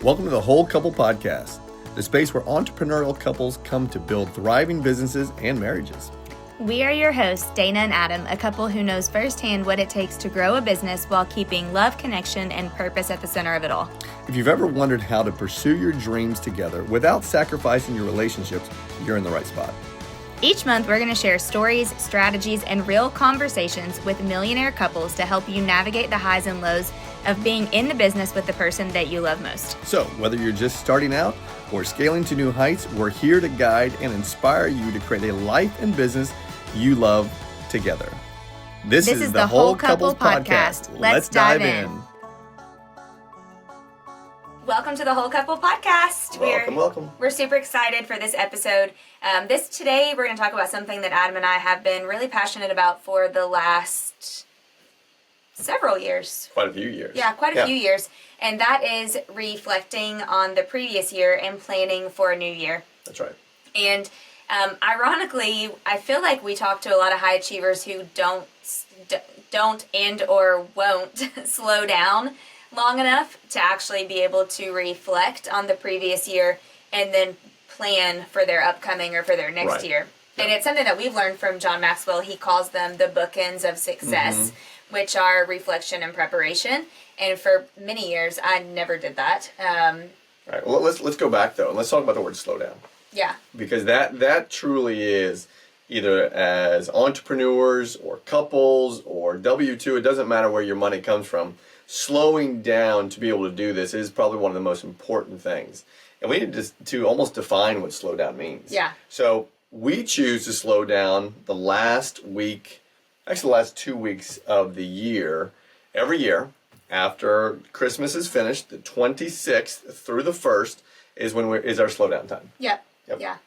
Welcome to the Whole Couple Podcast, the space where entrepreneurial couples come to build thriving businesses and marriages. We are your hosts, Dana and Adam, a couple who knows firsthand what it takes to grow a business while keeping love, connection, and purpose at the center of it all. If you've ever wondered how to pursue your dreams together without sacrificing your relationships, you're in the right spot. Each month, we're going to share stories, strategies, and real conversations with millionaire couples to help you navigate the highs and lows of being in the business with the person that you love most. So, whether you're just starting out or scaling to new heights, we're here to guide and inspire you to create a life and business you love together. This is the Whole Couples Podcast. Let's dive in. Welcome to the Whole Couple Podcast. Welcome. We're super excited for this episode. Today we're going to talk about something that Adam and I have been really passionate about for the last several years. Quite a few years. Yeah, quite a few years. And that is reflecting on the previous year and planning for a new year. That's right. And ironically, I feel like we talk to a lot of high achievers who don't and or won't slow down long enough to actually be able to reflect on the previous year and then plan for their upcoming or for their next year. Yep. And it's something that we've learned from John Maxwell. He calls them the bookends of success, which are reflection and preparation. And for many years, I never did that. All right. Well, let's go back though, and let's talk about the word slow down. Yeah. Because that truly is, either as entrepreneurs or couples or W-2, it doesn't matter where your money comes from. Slowing down to be able to do this is probably one of the most important things. And we need to almost define what slow down means. Yeah. So we choose to slow down the last 2 weeks of the year, every year, after Christmas is finished, the 26th through the 1st is our slow down time. Yep. Yep. Yeah.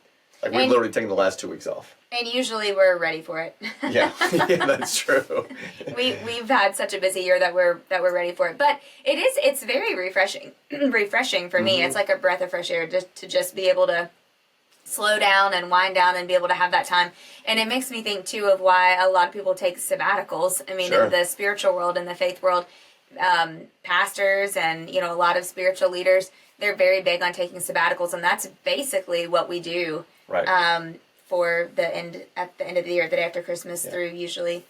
Like we're literally taking the last 2 weeks off. And usually we're ready for it. Yeah, that's true. We've had such a busy year that we're ready for it. But it's very refreshing for me. It's like a breath of fresh air to just be able to slow down and wind down and be able to have that time. And it makes me think too of why a lot of people take sabbaticals. I mean, Sure. in the spiritual world, in the faith world, pastors and a lot of spiritual leaders, they're very big on taking sabbaticals, and that's basically what we do. Right. For at the end of the year, the day after Christmas through usually,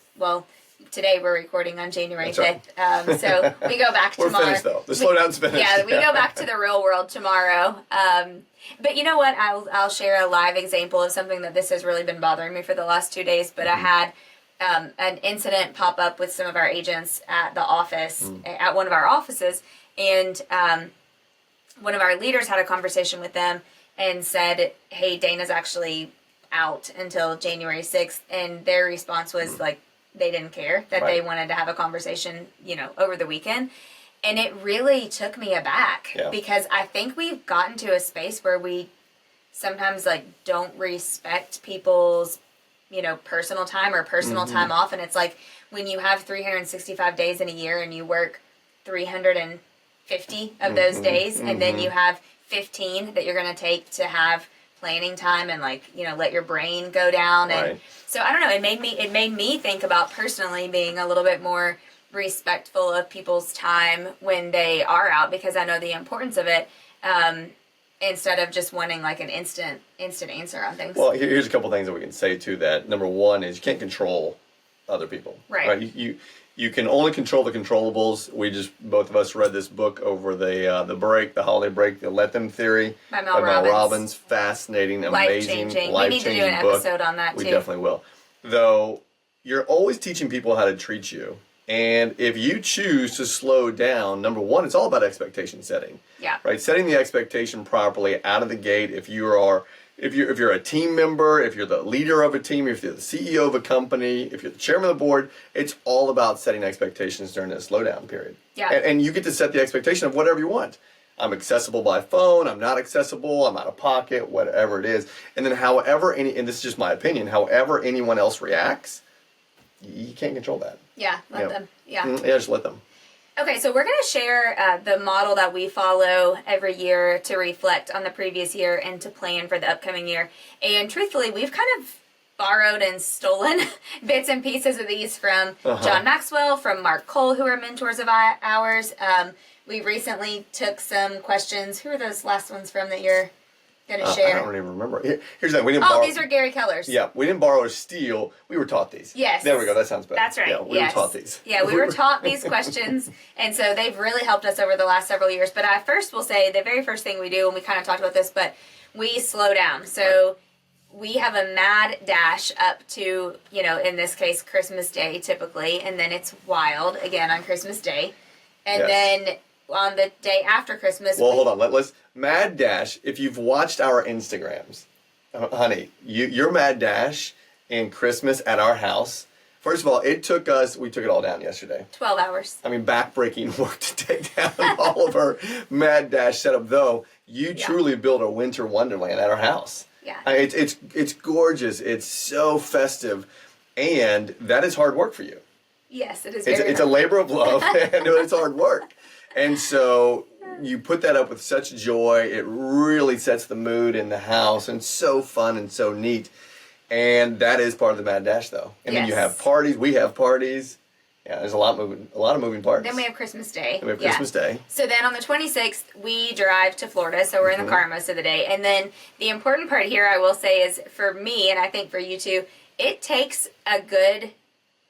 today we're recording on January 5th. Right. So we go back tomorrow. We're finished though. The slowdown's finished. Yeah, we go back to the real world tomorrow. But you know what? I'll share a live example of something that this has really been bothering me for the last 2 days. But I had an incident pop up with some of our agents at the office, at one of our offices, and one of our leaders had a conversation with them and said, "Hey, Dana's actually out until January 6th, and their response was like they didn't care, that they wanted to have a conversation, over the weekend. And it really took me aback because I think we've gotten to a space where we sometimes don't respect people's, personal time or personal time off. And it's like when you have 365 days in a year and you work 350 of those days, and then you have 15 that you're going to take to have planning time and let your brain go down. And so I don't know, it made me think about personally being a little bit more respectful of people's time when they are out, because I know the importance of it, instead of just wanting an instant answer on things. Well, here's a couple things that we can say to that. Number one is you can't control other people. Right. You can only control the controllables. Both of us read this book over the holiday break, the Let Them Theory by Mel Robbins. Fascinating, amazing, life-changing. We need to do an episode on that too. We definitely will. Though you're always teaching people how to treat you. And if you choose to slow down, number one, it's all about expectation setting. Yeah. Right? Setting the expectation properly out of the gate. If you're a team member, if you're the leader of a team, if you're the CEO of a company, if you're the chairman of the board, it's all about setting expectations during that slowdown period. Yeah. And you get to set the expectation of whatever you want. I'm accessible by phone, I'm not accessible, I'm out of pocket, whatever it is. And then and this is just my opinion, however anyone else reacts, you can't control that. Yeah, let them. Yeah. Yeah, just let them. Okay, so we're going to share the model that we follow every year to reflect on the previous year and to plan for the upcoming year. And truthfully, we've kind of borrowed and stolen bits and pieces of these from John Maxwell, from Mark Cole, who are mentors of ours. We recently took some questions. Who are those last ones from that you're going to share? I don't even remember. Here's that. We didn't Oh, borrow. these are Gary Keller's. Yeah, we didn't borrow or steal. We were taught these. Yes. There we go. That sounds better. That's right. Yeah, we were taught these. Yeah, we were taught these questions, and so they've really helped us over the last several years. But I first will say the very first thing we do, and we kind of talked about this, but we slow down. So we have a mad dash up to, in this case, Christmas Day typically, and then it's wild again on Christmas Day. And then on the day after Christmas... Well, hold on. Let's... Mad dash, if you've watched our Instagrams, honey, your mad dash in Christmas at our house, first of all, we took it all down yesterday. 12 hours. I mean, back-breaking work to take down all of our mad dash setup, though. You truly built a winter wonderland at our house. Yeah. It's gorgeous. It's so festive. And that is hard work for you. Yes, it is It's a labor of love, and it's hard work. And so you put that up with such joy. It really sets the mood in the house, and so fun and so neat. And that is part of the Mad Dash, though. And then you have parties. We have parties. Yeah, there's a lot of moving parts. Then we have Christmas Day. Then we have Christmas Day. So then on the 26th, we drive to Florida, so we're in the car most of the day. And then the important part here, I will say, is for me, and I think for you too, it takes a good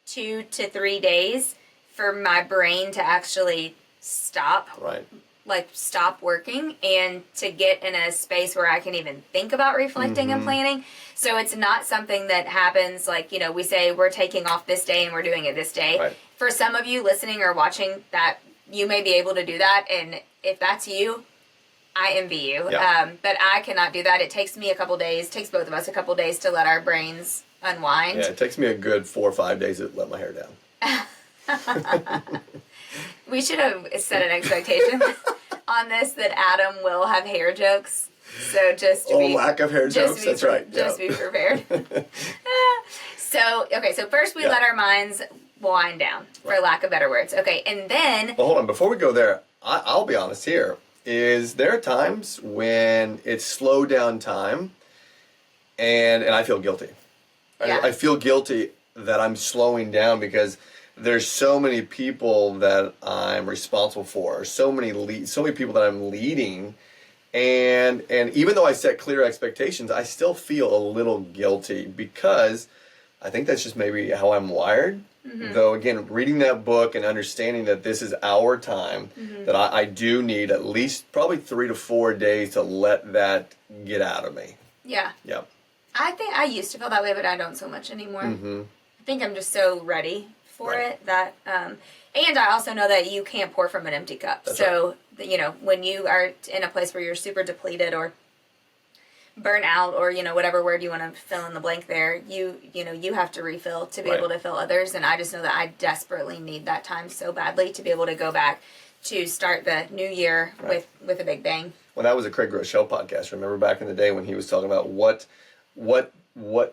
2 to 3 days for my brain to actually stop. Right. Like stop working and to get in a space where I can even think about reflecting and planning. So it's not something that happens like, we say we're taking off this day and we're doing it this day. Right. For some of you listening or watching that, you may be able to do that. And if that's you, I envy you. Yeah. But I cannot do that. It takes me a couple days, takes both of us a couple days to let our brains unwind. Yeah, it takes me a good 4 or 5 days to let my hair down. We should have set an expectation on this that Adam will have hair jokes. So just to be, lack of hair jokes. That's right. Just be prepared. So first we let our minds wind down, for lack of better words. Okay, and then... Well, hold on. Before we go there, I'll be honest here. There are times when it's slow down time and I feel guilty. Yeah. I feel guilty that I'm slowing down because there's so many people that I'm responsible for, so many people that I'm leading, and even though I set clear expectations, I still feel a little guilty because I think that's just maybe how I'm wired. Though again, reading that book and understanding that this is our time, that I do need at least probably 3 to 4 days to let that get out of me. Yeah. Yep. I think I used to feel that way, but I don't so much anymore. I think I'm just so ready for it that and I also know that you can't pour from an empty cup. That's so when you are in a place where you're super depleted or burn out or whatever word you want to fill in the blank there, you have to refill to be able to fill others. And I just know that I desperately need that time so badly to be able to go back to start the new year with a big bang. Well, that was a Craig Groeschel podcast. Remember back in the day when he was talking about what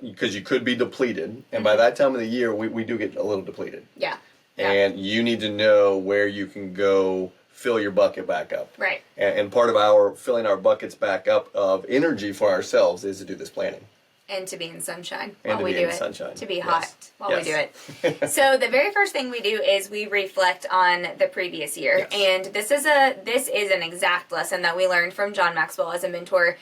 because you could be depleted, and by that time of the year we do get a little depleted. Yeah. And you need to know where you can go fill your bucket back up. Right. And part of our filling our buckets back up of energy for ourselves is to do this planning. And to be in sunshine And while to we be do in it. sunshine. To be Yes. hot while we do Yes. it. So the very first thing we do is we reflect on the previous year. Yes. And this is an exact lesson that we learned from John Maxwell as a mentor.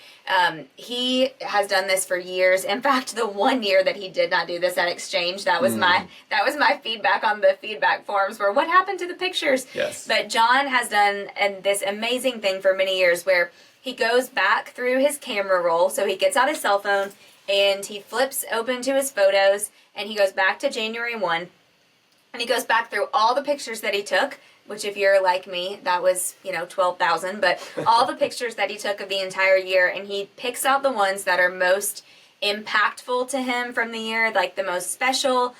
He has done this for years. In fact, the one year that he did not do this at Exchange, that was my feedback on the feedback forums were, what happened to the pictures? Yes. But John has done this amazing thing for many years where he goes back through his camera roll. So he gets out his cell phone and he flips open to his photos and he goes back to January 1 and he goes back through all the pictures that he took, which if you're like me, that was, 12,000, but all the pictures that he took of the entire year, and he picks out the ones that are most impactful to him from the year, like the most special,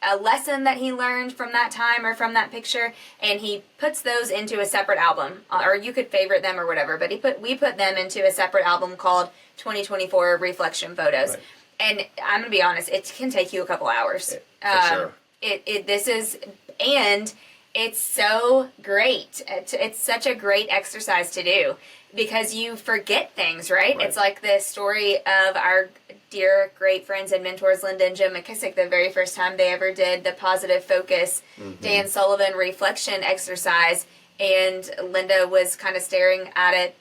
a lesson that he learned from that time or from that picture, and he puts those into a separate album, or you could favorite them or whatever, but we put them into a separate album called 2024 Reflection Photos. Right. And I'm gonna be honest, it can take you a couple hours. For sure. And It's so great. It's such a great exercise to do because you forget things, right? Right. It's like the story of our dear great friends and mentors, Linda and Jim McKissick, the very first time they ever did the positive focus Dan Sullivan reflection exercise. And Linda was kind of staring at it,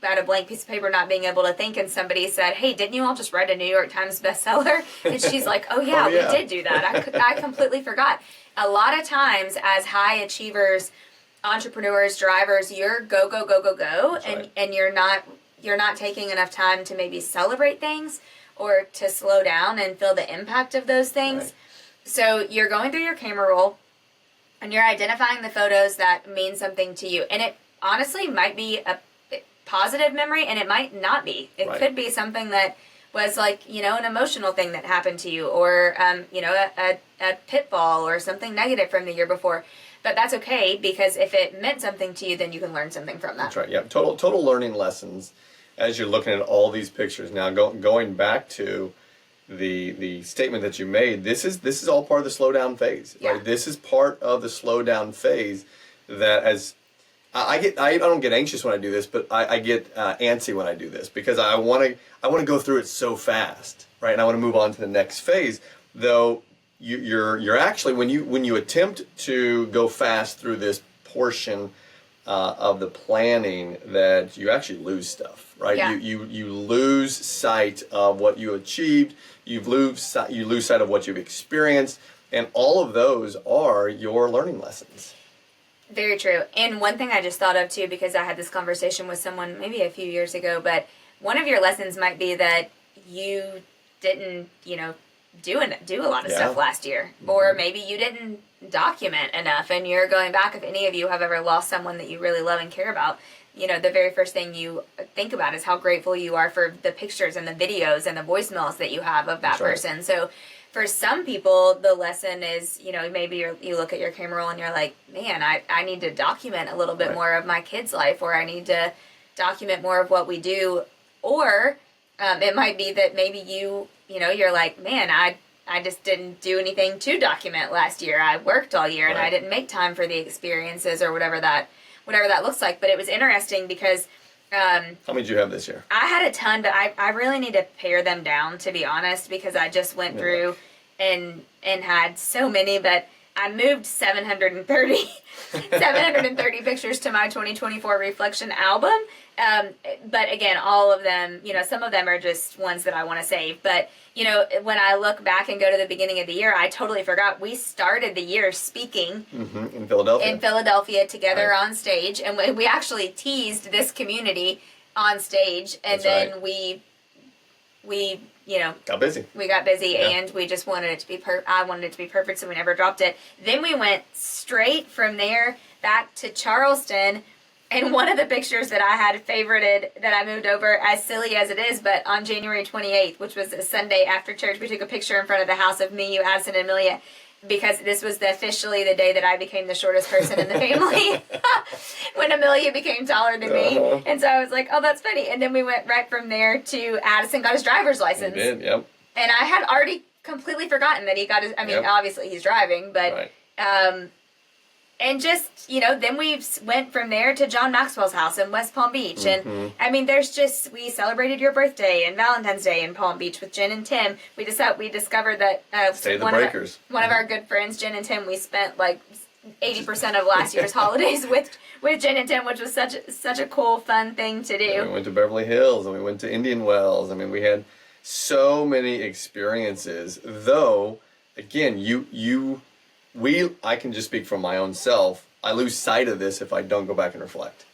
at a blank piece of paper, not being able to think, and somebody said, "Hey, didn't you all just write a New York Times bestseller?" And she's like, "Oh yeah, Oh, yeah. we did do that. I completely forgot." A lot of times, as high achievers, entrepreneurs, drivers, you're go go go go go, That's and right. and you're not taking enough time to maybe celebrate things or to slow down and feel the impact of those things. Right. So you're going through your camera roll and you're identifying the photos that mean something to you, and it honestly might be a positive memory and it might not be. It Right. could be something that was like, an emotional thing that happened to you, or a pitfall or something negative from the year before. But that's okay, because if it meant something to you, then you can learn something from that. That's right. Yeah. Total learning lessons as you're looking at all these pictures. Now going back to the statement that you made, this is all part of the slowdown phase. Yeah. Right? This is part of the slowdown phase that as I don't get anxious when I do this, but I get antsy when I do this because I want to go through it so fast, right? And I want to move on to the next phase. Though you're actually when you attempt to go fast through this portion of the planning, that you actually lose stuff, right? Yeah. You lose sight of what you achieved. You lose sight of what you've experienced, and all of those are your learning lessons. Very true. And one thing I just thought of too, because I had this conversation with someone maybe a few years ago, but one of your lessons might be that you didn't, do a lot of Yeah. stuff last year, or maybe you didn't document enough, and you're going back. If any of you have ever lost someone that you really love and care about, the very first thing you think about is how grateful you are for the pictures and the videos and the voicemails that you have of that That's right. person. So for some people, the lesson is, maybe you look at your camera roll and you're like, man, I need to document a little bit Right. more of my kid's life, or I need to document more of what we do. Or it might be that maybe you're like, man, I just didn't do anything to document last year. I worked all year and I Right. didn't make time for the experiences, or whatever that looks like. But it was interesting because How many did you have this year? I had a ton, but I really need to pare them down, to be honest, because I just went through and had so many. But I moved 730 pictures to my 2024 reflection album. But again, all of them, some of them are just ones that I want to save. But, when I look back and go to the beginning of the year, I totally forgot we started the year speaking In Philadelphia. in Philadelphia together Right. on stage, and we actually teased this community on stage, and That's then right. we Got busy. we got busy, Yeah. and we just wanted it to be I wanted it to be perfect, so we never dropped it. Then we went straight from there back to Charleston. And one of the pictures that I had favorited, that I moved over, as silly as it is, but on January 28th, which was a Sunday after church, we took a picture in front of the house of me, you, Addison, and Amelia, because this was officially the day that I became the shortest person in the family, when Amelia became taller than me. Uh-huh. And so I was like, oh, that's funny. And then we went right from there to Addison got his driver's You license. did. Yep. And I had already completely forgotten that he got his, Yep. obviously he's driving, but Right. and just, then we went from there to John Maxwell's house in West Palm Beach. And we celebrated your birthday and Valentine's Day in Palm Beach with Jen and Tim. We discovered that Stay the one breakers. One of our good friends, Jen and Tim, we spent like 80% of last year's holidays with Jen and Tim, which was such a cool, fun thing to do. And we went to Beverly Hills and we went to Indian Wells. I mean, we had so many experiences. Though, again, I can just speak from my own self. I lose sight of this if I don't go back and reflect.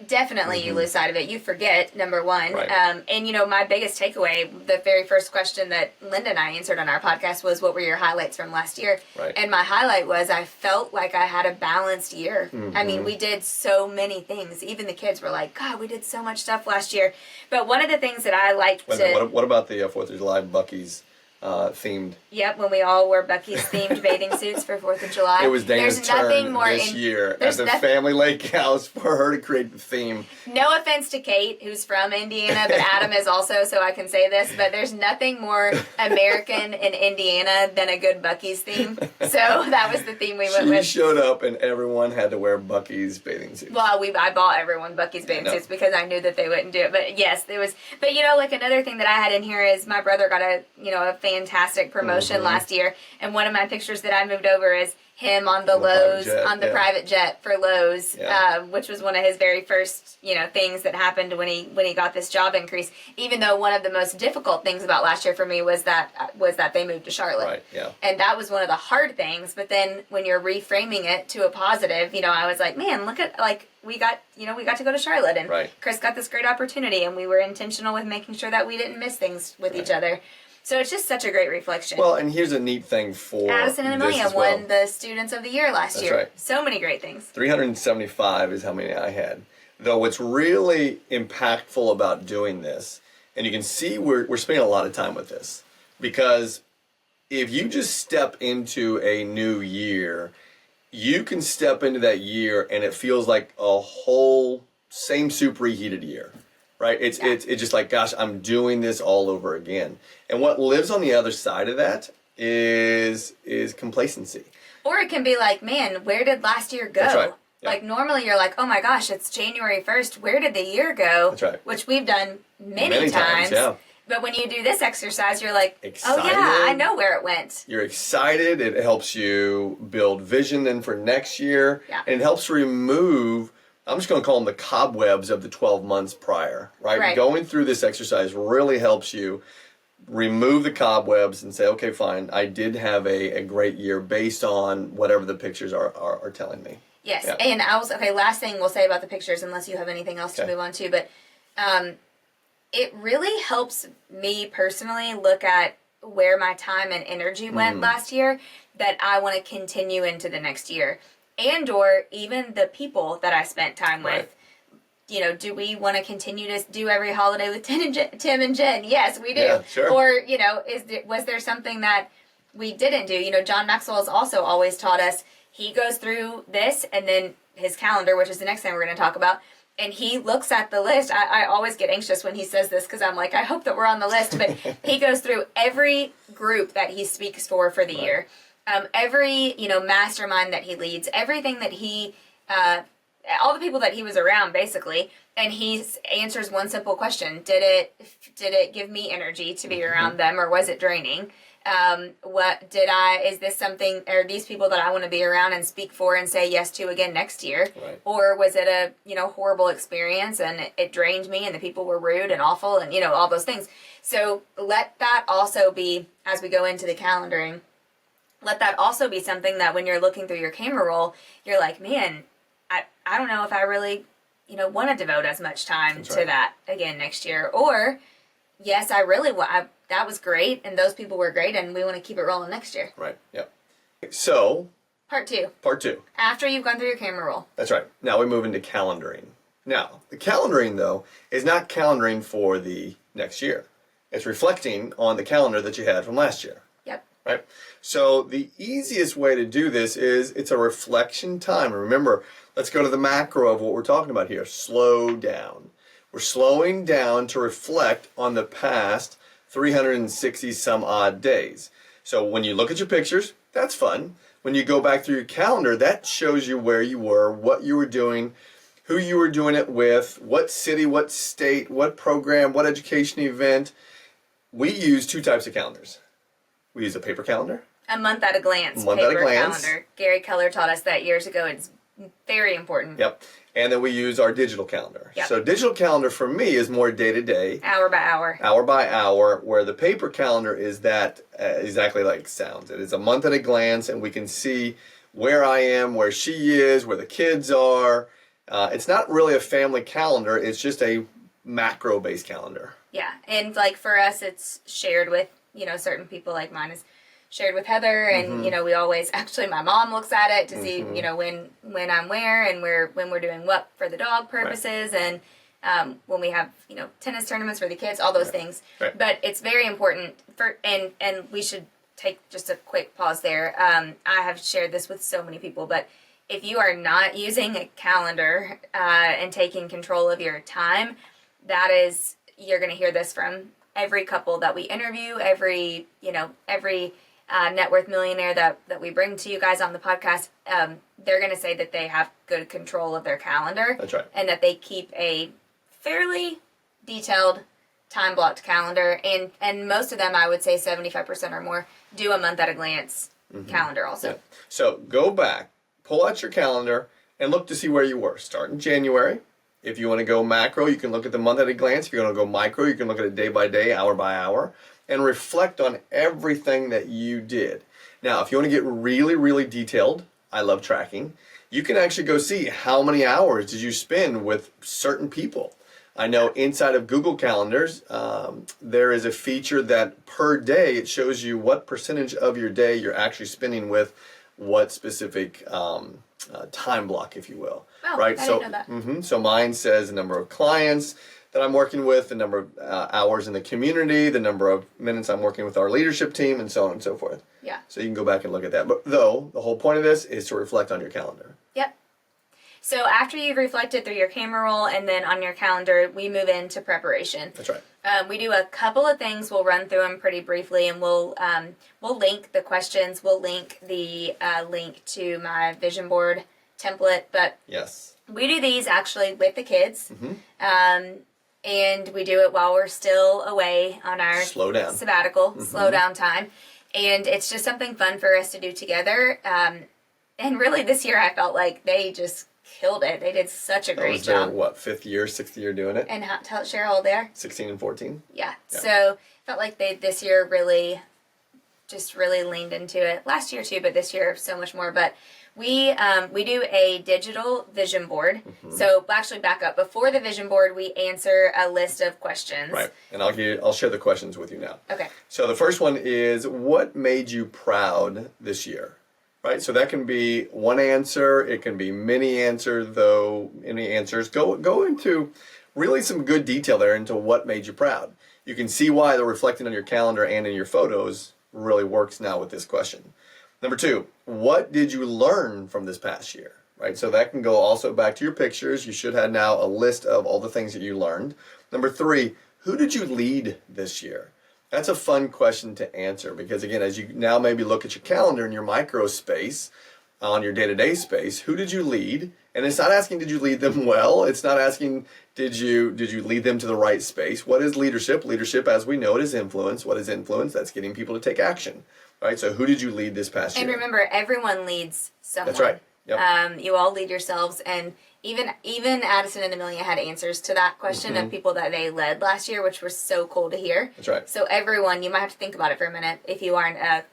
Definitely, you lose sight of it. You forget, number one. Right. And my biggest takeaway, the very first question that Linda and I answered on our podcast was, what were your highlights from last year? Right. And my highlight was, I felt like I had a balanced year. I mean, we did so many things. Even the kids were like, God, we did so much stuff last year. But one of the things that I like Wait a to... minute, what about the 4th of July Buc-ee's themed. Yep, when we all wore Bucky's themed bathing suits for 4th of July. It was Dana's There's nothing turn more this year at there's the nothing- family lake house for her to create the theme. No offense to Kate, who's from Indiana, but Adam is also, so I can say this, but there's nothing more American in Indiana than a good Bucky's theme. So that was the theme we went She with. showed up and everyone had to wear Bucky's bathing suits. Well, I bought everyone Bucky's bathing suits because I knew that they wouldn't do it. But yes, there was. But like another thing that I had in here is my brother got a fantastic promotion last year, and one of my pictures that I moved over is him on the Lowe's on the private jet for Lowe's, which was one of his very first things that happened when he got this job increase. Even though one of the most difficult things about last year for me was that they moved to Charlotte, right? Yeah, and that was one of the hard things. But then when you're reframing it to a positive, I was like, man, look at we got to go to Charlotte, and Chris got this great opportunity, and we were intentional with making sure that we didn't miss things with each other. So it's just such a great reflection. Well, and here's a neat thing for Addison and Amelia won the Students of the Year last year. Right. So many great things. 375 is how many I had. Though what's really impactful about doing this, and you can see we're spending a lot of time with this, because if you just step into a new year, you can step into that year and it feels like a whole same soup reheated year. Right? It's just like, gosh, I'm doing this all over again. And what lives on the other side of that is complacency. Or it can be like, man, where did last year go? That's right. Yeah. Like normally you're like, oh my gosh, it's January 1st. Where did the year go? That's right. Which we've done many times. Yeah. But when you do this exercise, you're like, excited. Oh yeah, I know where it went. You're excited. It helps you build vision then for next year. Yeah. And it helps remove, I'm just going to call them the cobwebs of the 12 months prior, right? Going through this exercise really helps you remove the cobwebs and say, okay, fine, I did have a great year based on whatever the pictures are telling me. Yes, yeah. And last thing we'll say about the pictures, unless you have anything else to move on to, but it really helps me personally look at where my time and energy went last year that I want to continue into the next year. And or even the people that I spent time with. Do we want to continue to do every holiday with Tim and Jen? Yes, we do. Yeah, sure. Or, was there something that we didn't do? John Maxwell has also always taught us, he goes through this and then his calendar, which is the next thing we're going to talk about, and he looks at the list. I always get anxious when he says this because I'm like, I hope that we're on the list. But he goes through every group that he speaks for the year. Every, mastermind that he leads, everything that he, all the people that he was around basically, and he answers one simple question. Did it give me energy to be around them, or was it draining? Is this something, are these people that I want to be around and speak for and say yes to again next year? Right. Or was it a, horrible experience and it drained me and the people were rude and awful and, all those things. So let that also be, as we go into the calendaring, let that also be something that when you're looking through your camera roll, you're like, man, I don't know if I really, want to devote as much time to that again next year. Or, yes, I really want, that was great and those people were great and we want to keep it rolling next year. Right, yep. So. Part two. After you've gone through your camera roll. That's right. Now we move into calendaring. Now, the calendaring, though, is not calendaring for the next year. It's reflecting on the calendar that you had from last year. Yep. Right? So the easiest way to do this is it's a reflection time. And remember, let's go to the macro of what we're talking about here. Slow down. We're slowing down to reflect on the past 360 some odd days. So when you look at your pictures, that's fun. When you go back through your calendar, that shows you where you were, what you were doing, who you were doing it with, what city, what state, what program, what education event. We use two types of calendars. We use a paper calendar. A month at a glance. Calendar. Gary Keller taught us that years ago. It's very important. Yep. And then we use our digital calendar. Yep. So digital calendar for me is more day to day. Hour by hour. Hour by hour, where the paper calendar is that exactly like it sounds. It is a month at a glance and we can see where I am, where she is, where the kids are. It's not really a family calendar. It's just a macro-based calendar. Yeah. And like for us, it's shared with, certain people, like mine is shared with Heather, and we always, actually my mom looks at it to see when I'm where and when we're doing what for the dog purposes. Right. when we have, tennis tournaments for the kids, all those things. Right. But it's very important and we should take just a quick pause there. I have shared this with so many people, but if you are not using a calendar and taking control of your time, you're going to hear this from every couple that we interview, every net worth millionaire that we bring to you guys on the podcast. They're going to say that they have good control of their calendar. That's right. And that they keep a fairly detailed time blocked calendar, and most of them, I would say 75% or more, do a month at a glance calendar also. Yeah. So go back, pull out your calendar, and look to see where you were. Start in January. If you want to go macro, you can look at the month at a glance. If you want to go micro, you can look at it day by day, hour by hour, and reflect on everything that you did. Now, if you want to get really, really detailed, I love tracking, you can actually go see how many hours did you spend with certain people. I know inside of Google Calendars, there is a feature that per day, it shows you what percentage of your day you're actually spending with what specific time block, if you will. Oh, right? I so, didn't know that. So mine says the number of clients that I'm working with, the number of hours in the community, the number of minutes I'm working with our leadership team, and so on and so forth. Yeah. So you can go back and look at that. But though, the whole point of this is to reflect on your calendar. Yep. So after you've reflected through your camera roll and then on your calendar, we move into preparation. That's right. We do a couple of things. We'll run through them pretty briefly, and we'll link the questions. We'll link the link to my vision board template. But Yes. we do these actually with the kids, and we do it while we're still away on our Slow down. sabbatical, slow down time, and it's just something fun for us to do together. And really, this year I felt like they just killed it. They did such a That great was their, job. what, 5th year, 6th year doing it? And share how old they are. 16 and 14? Yeah. So felt like they this year really leaned into it. Last year too, but this year so much more. But we do a digital vision board. So actually back up. Before the vision board, we answer a list of questions. Right. And I'll share the questions with you now. Okay. So the first one is, what made you proud this year? Right? So that can be one answer. It can be many answers, though. Any answers. Go into really some good detail there into what made you proud. You can see why the reflecting on your calendar and in your photos really works now with this question. Number 2, what did you learn from this past year? Right? So that can go also back to your pictures. You should have now a list of all the things that you learned. Number 3, who did you lead this year? That's a fun question to answer because, again, as you now maybe look at your calendar in your micro space, on your day-to-day space, who did you lead? And it's not asking, did you lead them well? It's not asking, did you lead them to the right space? What is leadership? Leadership, as we know it, is influence. What is influence? That's getting people to take action. Right? So who did you lead this past year? And remember, everyone leads someone. That's right. Yep. You all lead yourselves, and even Addison and Amelia had answers to that question of people that they led last year, which was so cool to hear. That's right. So everyone, you might have to think about it for a minute if you aren't a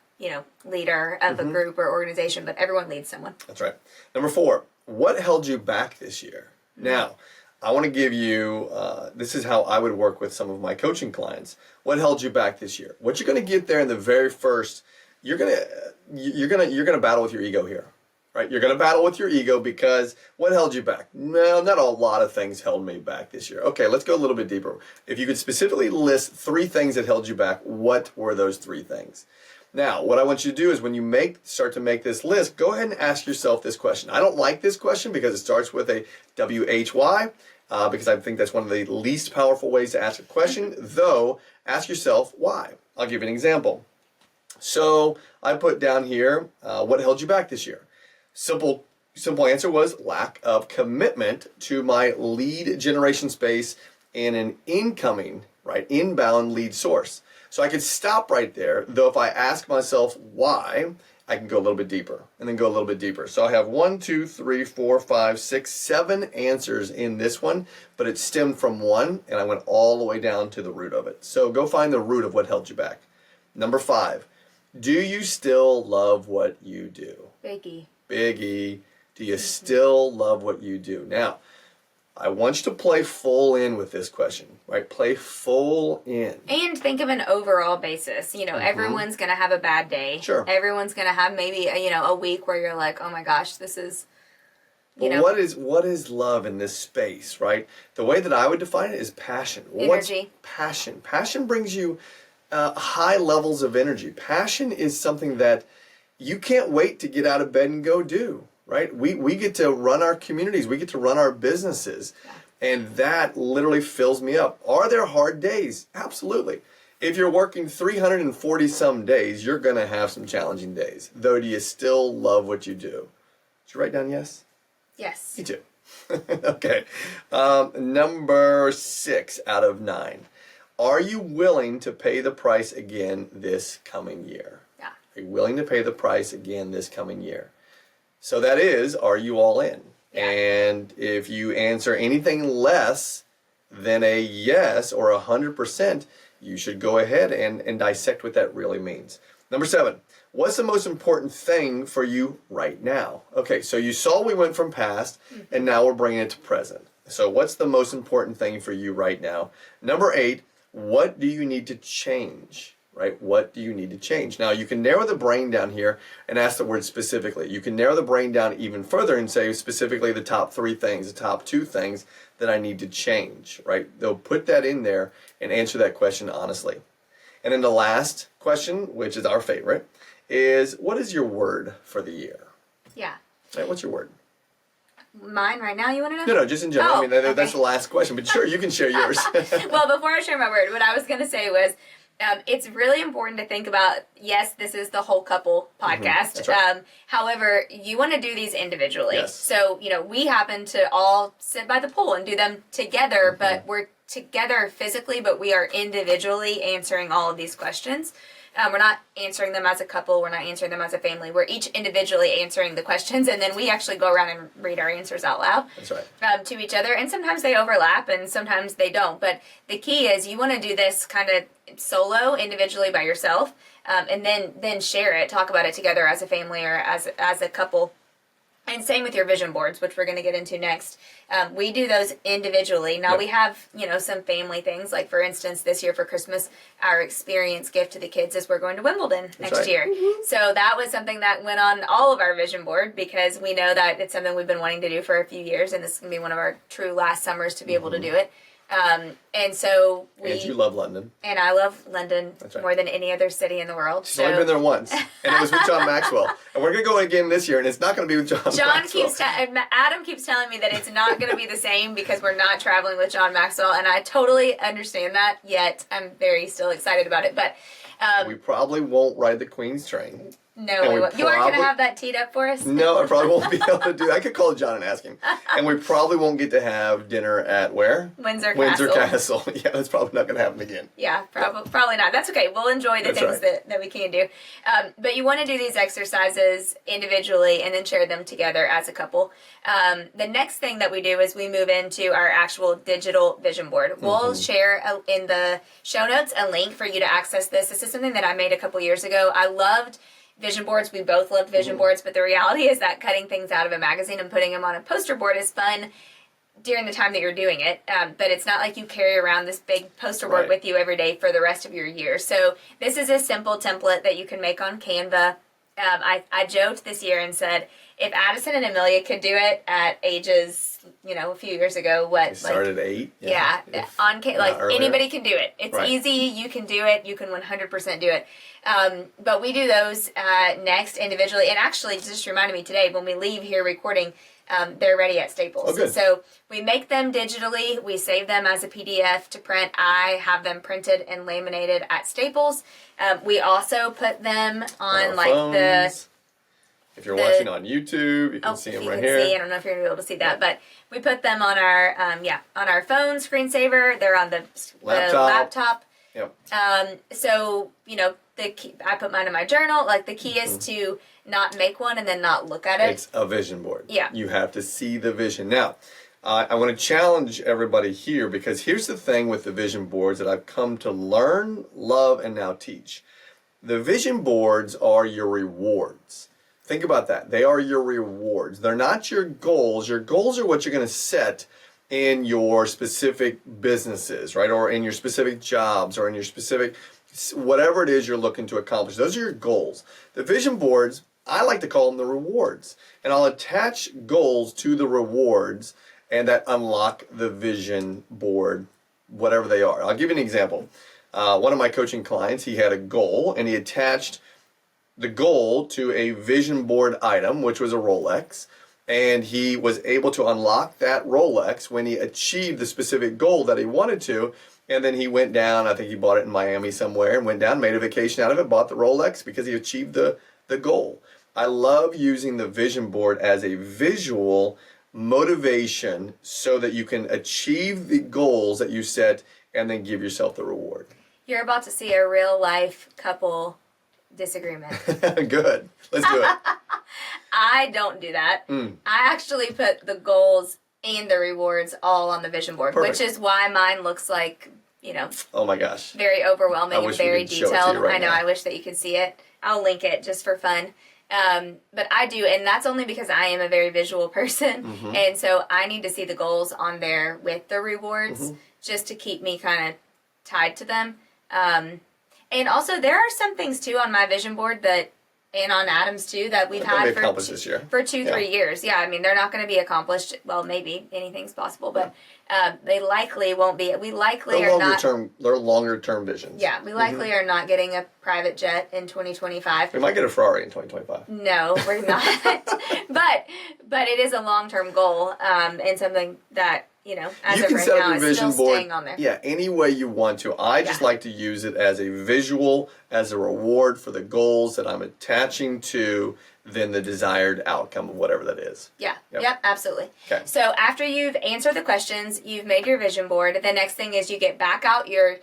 leader of a group or organization, but everyone leads someone. That's right. Number 4, what held you back this year? Now, I want to give you, this is how I would work with some of my coaching clients. What held you back this year? What you're going to get there in the very first, you're going to battle with your ego here. Right? You're going to battle with your ego because what held you back? Well, not a lot of things held me back this year. Okay, let's go a little bit deeper. If you could specifically list 3 things that held you back, what were those 3 things? Now, what I want you to do is when you start to make this list, go ahead and ask yourself this question. I don't like this question because it starts with a WHY, because I think that's one of the least powerful ways to ask a question, though, ask yourself why. I'll give you an example. So I put down here, what held you back this year? Simple answer was lack of commitment to my lead generation space and an inbound lead source. So I could stop right there, though if I ask myself why, I can go a little bit deeper and then go a little bit deeper. So I have 1, 2, 3, 4, 5, 6, 7 answers in this one, but it stemmed from one and I went all the way down to the root of it. So go find the root of what held you back. Number 5, do you still love what you do? Biggie, do you still love what you do? Now, I want you to play full in with this question, right? Play full in. And think of an overall basis. Everyone's going to have a bad day. Sure. Everyone's going to have maybe, a week where you're like, oh my gosh, this is You know, what is love in this space, right? The way that I would define it is passion. What's energy. passion? Passion brings you high levels of energy. Passion is something that you can't wait to get out of bed and go do, right? We get to run our communities, we get to run our businesses, and that literally fills me up. Are there hard days? Absolutely. If you're working 340 some days, you're going to have some challenging days. Though, do you still love what you do? Did you write down yes? Yes. Me too. Okay. Number 6 out of 9. Are you willing to pay the price again this coming year? Yeah. Are you willing to pay the price again this coming year? So that is, are you all in? Yeah. And if you answer anything less than a yes or 100%, you should go ahead and dissect what that really means. Number 7, what's the most important thing for you right now? Okay, so you saw we went from past and now we're bringing it to present. So what's the most important thing for you right now? Number 8, what do you need to change? Right? What do you need to change? Now, you can narrow the brain down here and ask the word specifically. You can narrow the brain down even further and say specifically the top 3 things, the top 2 things that I need to change, right? They'll put that in there and answer that question honestly. And then the last question, which is our favorite, is what is your word for the year? Yeah. Right? What's your word? Mine right now, you want to know? No, just in general. Oh, I mean, that's okay. the last question, but sure, you can share yours. Well, before I share my word, what I was going to say was it's really important to think about, yes, this is the whole couple podcast. That's right. However, you want to do these individually. Yes. So, we happen to all sit by the pool and do them together, but we're together physically, but we are individually answering all of these questions. We're not answering them as a couple. We're not answering them as a family. We're each individually answering the questions, and then we actually go around and read our answers out loud. That's right. To each other. And sometimes they overlap, and sometimes they don't. But the key is you want to do this kind of solo, individually by yourself, and then share it, talk about it together as a family or as a couple. And same with your vision boards, which we're going to get into next. We do those individually. Now we have, some family things. Like for instance, this year for Christmas, our experience gift to the kids is we're going to Wimbledon next right. year. So that was something that went on all of our vision board because we know that it's something we've been wanting to do for a few years, and this is going to be one of our true last summers to be able to do it. And so And you love London. And I love London right. more than any other city in the world. She's only been there once, and it was with John Maxwell. And we're going to go again this year, and it's not going to be with John Maxwell. Adam keeps telling me that it's not going to be the same because we're not traveling with John Maxwell, and I totally understand that, yet I'm very still excited about it. But we probably won't ride the Queen's train. No, we won't. You aren't going to have that teed up for us? No, I probably won't be able to do that. I could call John and ask him. And we probably won't get to have dinner at where? Windsor Castle. Yeah, that's probably not going to happen again. Yeah, probably not. That's okay. We'll enjoy the things that we can do. But you want to do these exercises individually and then share them together as a couple. The next thing that we do is we move into our actual digital vision board. We'll share in the show notes a link for you to access this. This is something that I made a couple years ago. I loved vision boards. We both loved vision boards, but the reality is that cutting things out of a magazine and putting them on a poster board is fun during the time that you're doing it, but it's not like you carry around this big poster board with you every day for the rest of your year. So this is a simple template that you can make on Canva. I joked this year and said, if Addison and Amelia could do it at ages, a few years ago, They started at 8? Yeah, anybody can do it. It's easy. You can do it. You can 100% do it. But we do those next individually. And actually, just reminded me today, when we leave here recording, they're ready at Staples. Oh, good. So we make them digitally. We save them as a PDF to print. I have them printed and laminated at Staples. We also put them on phones. If you're watching on YouTube, you can see them right here. I don't know if you're gonna be able to see that, but we put them on our on our phone screensaver. They're on the laptop. Yep. So the key, I put mine in my journal. Like the key is to not make one and then not look at it. It's a vision board. Yeah. You have to see the vision. Now, I want to challenge everybody here because here's the thing with the vision boards that I've come to learn, love, and now teach. The vision boards are your rewards. Think about that. They are your rewards. They're not your goals. Your goals are what you're going to set in your specific businesses, right? Or in your specific jobs or in your specific, whatever it is you're looking to accomplish. Those are your goals. The vision boards I like to call them the rewards. And I'll attach goals to the rewards and that unlock the vision board, whatever they are. I'll give you an example. One of my coaching clients, he had a goal and he attached the goal to a vision board item, which was a Rolex. And he was able to unlock that Rolex when he achieved the specific goal that he wanted to. And then he went down, I think he bought it in Miami somewhere, and went down, made a vacation out of it, bought the Rolex because he achieved the goal. I love using the vision board as a visual motivation so that you can achieve the goals that you set and then give yourself the reward. You're about to see a real life couple disagreement. Good. Let's do it. I don't do that. I actually put the goals and the rewards all on the vision board, Perfect. which is why mine looks like, Oh my gosh. very overwhelming and wish we very could show it to detailed. you right I know, now. I wish that you could see it. I'll link it just for fun. But I do, and that's only because I am a very visual person. And so I need to see the goals on there with the rewards just to keep me kind of tied to them. And also, there are some things too on my vision board and on Adam's too, that we've That'll be had accomplished this year. for 2-3 Yeah. years. Yeah, I mean, they're not going to be accomplished. Well, maybe anything's possible, but they likely won't be. We likely They're are not. longer term visions. Yeah, we likely are not getting a private jet in 2025. We might get a Ferrari in 2025. No, we're not. but it is a long term goal, and something that as You of can right set now up your is still vision board, staying on there. yeah, any way you want to. I just Yeah. like to use it as a visual, as a reward for the goals that I'm attaching to then the desired outcome of whatever that is. Yeah. Yep. Yep. Absolutely. Okay. So after you've answered the questions, you've made your vision board. The next thing is you get back out your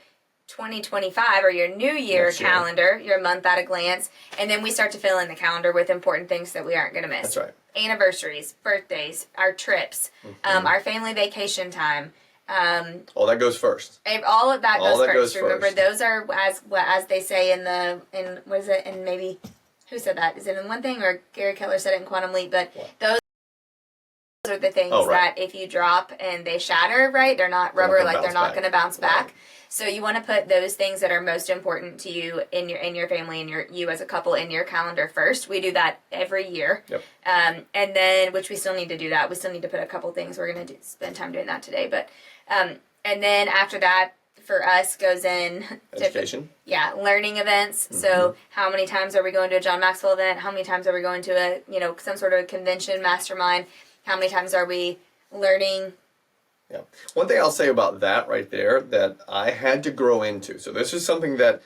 2025 or your new year Next year. calendar, your month at a glance, and then we start to fill in the calendar with important things that we aren't going to miss. That's right. Anniversaries, birthdays, our trips, our family vacation time. Oh, that goes first. All of that All goes that first. goes Remember, first. those are as they say in what is it? And maybe who said that? Is it in One Thing or Gary Keller said it in Quantum Leap? But What? those are the things Oh, right. that if you drop and they shatter, right? They're not They're not rubber, gonna like they're bounce not back. going to bounce Right. back. So you want to put those things that are most important to you in your family and you as a couple in your calendar first. We do that every year. Yep. And then, which we still need to do that. We still need to put a couple things. We're going to spend time doing that today. But, and then after that, for us goes in Education. yeah, learning events. So how many times are we going to a John Maxwell event? How many times are we going to a, some sort of convention, mastermind? How many times are we learning? Yeah. One thing I'll say about that right there that I had to grow into. So this is something that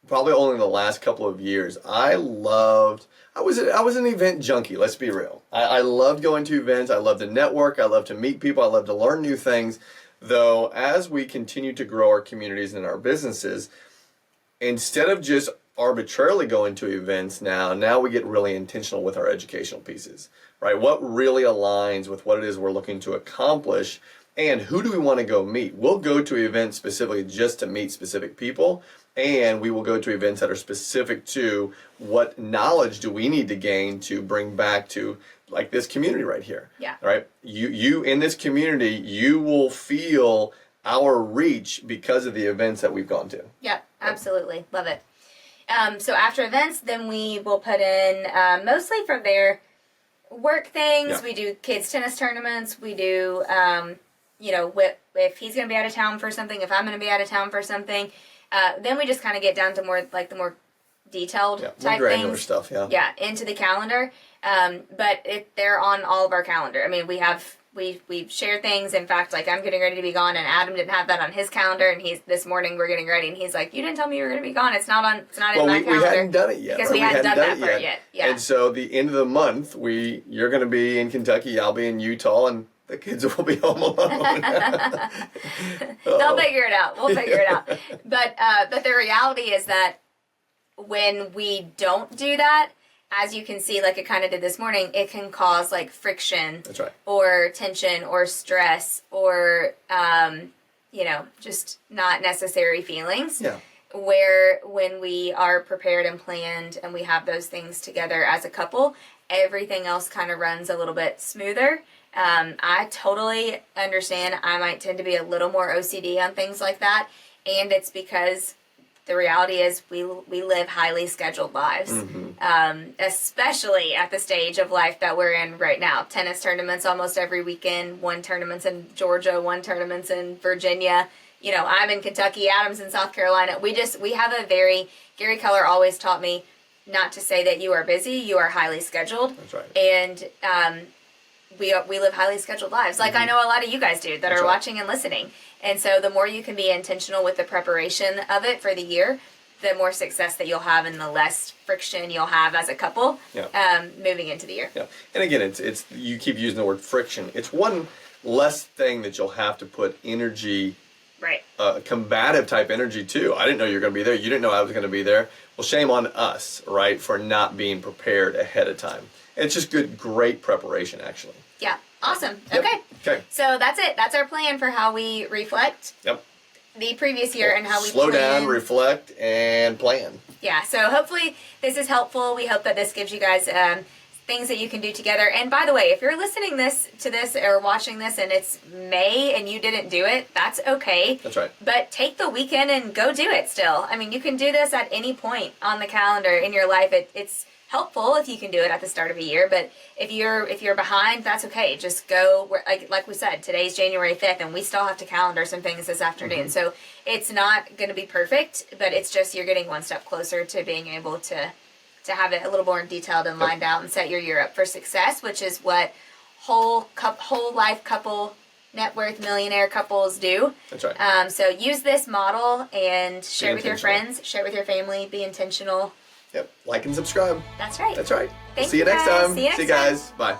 probably only in the last couple of years I was an event junkie, let's be real. I loved going to events, I loved to network, I loved to meet people, I loved to learn new things. Though as we continue to grow our communities and our businesses, instead of just arbitrarily going to events now we get really intentional with our educational pieces, right? What really aligns with what it is we're looking to accomplish and who do we want to go meet? We'll go to events specifically just to meet specific people, and we will go to events that are specific to what knowledge do we need to gain to bring back to like this community right here. Yeah. Right? You in this community, you will feel our reach because of the events that we've gone to. Yeah, absolutely. Love it. So after events, then we will put in, mostly from there, work things. Yeah. We do kids tennis tournaments. We do, if he's going to be out of town for something, if I'm going to be out of town for something, then we just kind of get down to more like the more detailed Yeah. type More granular things. stuff, yeah. Yeah, into the calendar. But they're on all of our calendar. I mean, we've shared things. In fact, like I'm getting ready to be gone, and Adam didn't have that on his calendar. And this morning we're getting ready, and he's like, "You didn't tell me you were going to be gone. It's not in my We calendar." hadn't done it yet. Because right? we hadn't done that it part yet. Yeah. And so the end of the month, you're going to be in Kentucky, I'll be in Utah, and the kids will be home alone. They'll figure it out. We'll figure it out. But the reality is that when we don't do that, as you can see, like it kind of did this morning, it can cause like friction. That's right. Or tension or stress or, just not necessary feelings. Yeah. Where when we are prepared and planned and we have those things together as a couple, everything else kind of runs a little bit smoother. I totally understand. I might tend to be a little more OCD on things like that. And it's because the reality is we live highly scheduled lives, especially at the stage of life that we're in right now. Tennis tournaments almost every weekend. One tournament's in Georgia, one tournament's in Virginia. You know, I'm in Kentucky, Adam's in South Carolina. We have a Gary Keller always taught me not to say that you are busy, you are highly scheduled. That's right. And we live highly scheduled lives, like I know a lot of you guys do that are watching and listening. And so the more you can be intentional with the preparation of it for the year, the more success that you'll have and the less friction you'll have as a couple moving into the year. Yeah. And again, it's you keep using the word friction. It's one less thing that you'll have to put energy, right? Combative type energy too. I didn't know you were going to be there. You didn't know I was going to be there. Well, shame on us, right, for not being prepared ahead of time. And it's just great preparation, actually. Yeah. Awesome. Yep. Okay. So that's it. That's our plan for how we reflect the previous year and how we slow plan. down, reflect, and plan. Yeah. So hopefully this is helpful. We hope that this gives you guys things that you can do together. And by the way, if you're listening to this or watching this and it's May and you didn't do it, that's okay. That's right. But take the weekend and go do it still. I mean, you can do this at any point on the calendar in your life. It's helpful if you can do it at the start of a year, but if you're behind, that's okay. Just go like we said, today's January 5th and we still have to calendar some things this afternoon. So it's not going to be perfect, but it's just you're getting one step closer to being able to have it a little more detailed and lined out and set your year up for success, which is what whole life couple net worth millionaire couples do. That's right. So use this model and share it with your intentional. friends, share it with your family, be intentional. Yep. Like and subscribe. That's right. That's right. Thank See you you next guys. time. See you next See you guys. Bye.